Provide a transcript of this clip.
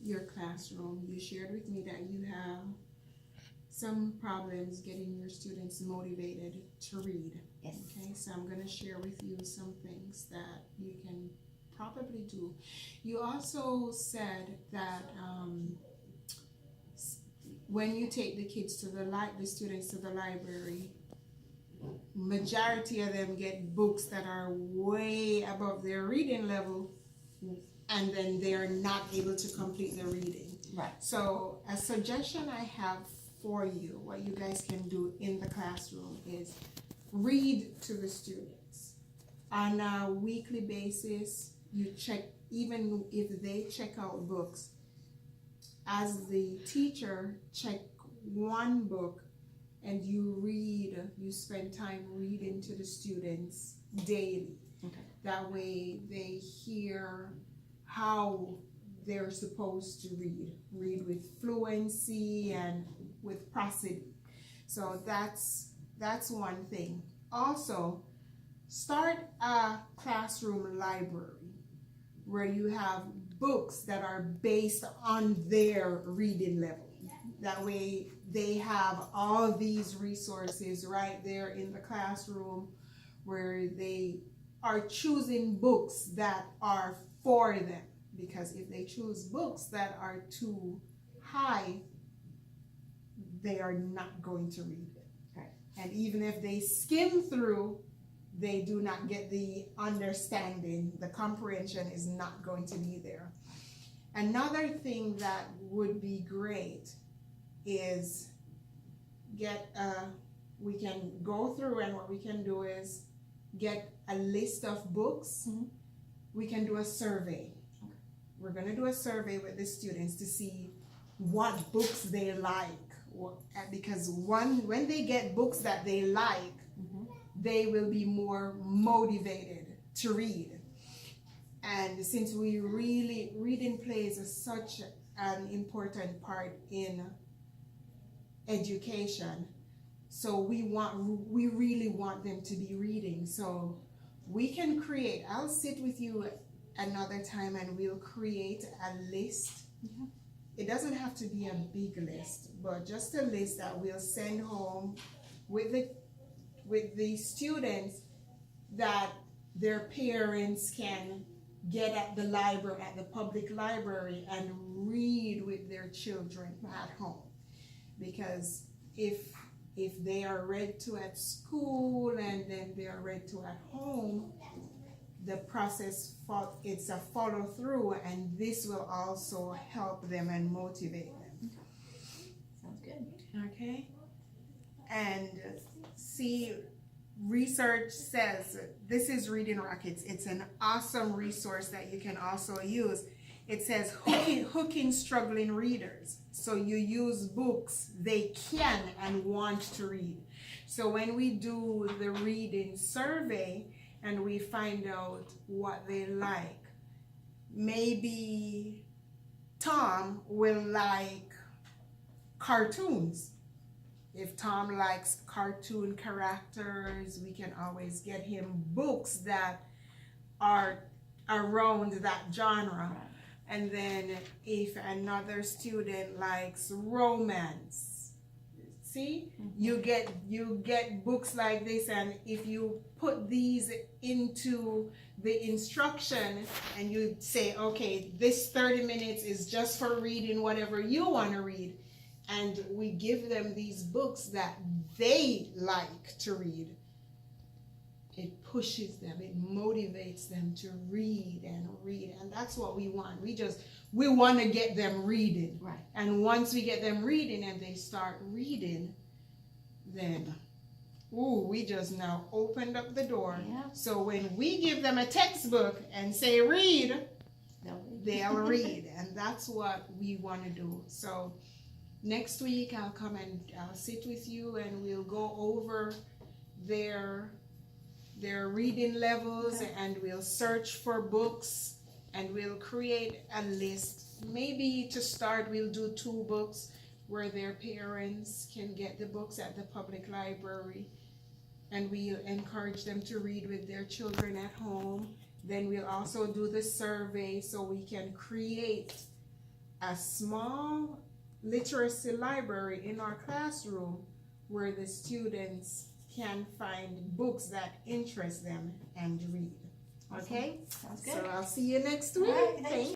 your classroom. You shared with me that you have some problems getting your students motivated to read. Yes. Okay, so I'm going to share with you some things that you can probably do. You also said that when you take the kids to the students to the library, majority of them get books that are way above their reading level, and then they are not able to complete the reading. Right. So a suggestion I have for you, what you guys can do in the classroom, is read to the students. On a weekly basis, you check, even if they check out books, as the teacher, check one book and you spend time reading to the students daily. Okay. That way they hear how they're supposed to read with fluency and with prosody. So that's one thing. Also, start a classroom library where you have books that are based on their reading level. That way they have all these resources right there in the classroom, where they are choosing books that are for them. Because if they choose books that are too high, they are not going to read it. Right. And even if they skim through, they do not get the understanding. The comprehension is not going to be there. Another thing that would be great is we can go through, and what we can do is get a list of books. Mhm. We can do a survey. Okay. We're going to do a survey with the students to see what books they like. Because when they get books that they like, they will be more motivated to read. And since reading plays such an important part in education, so we really want them to be reading. So we can I'll sit with you another time and we'll create a list. It doesn't have to be a big list, but just a list that we'll send home with the students, that their parents can get at the library, at the public library, and read with their children at home. Because if they are read to at school and then they are read to at home, the process, it's a follow through, and this will also help them and motivate them. Sounds good. Okay? And see, research says, this is Reading Rockets. It's an awesome resource that you can also use. It says hooking struggling readers. So you use books they can and want to read. So when we do the reading survey and we find out what they like, maybe Tom will like cartoons. If Tom likes cartoon characters, we can always get him books that are around that genre. And then if another student likes romance, see, you get books like this, and if you put these into the instruction and you say, okay, this 30 minutes is just for reading whatever you want to read, and we give them these books that they like to read, it pushes them, it motivates them to read, and that's what we want. We want to get them reading. Right. And once we get them reading and they start reading, then we just now opened up the door. Yeah. So when we give them a textbook and say read, they'll read. And that's what we want to do. So next week I'll come and I'll sit with you and we'll go over their reading levels, okay, and we'll search for books and we'll create a list. Maybe to start we'll do 2 books where their parents can get the books at the public library, and we'll encourage them to read with their children at home. Then we'll also do the survey so we can create a small literacy library in our classroom where the students can find books that interest them and read. Okay? Sounds good. So I'll see you next week. All right, thank Thank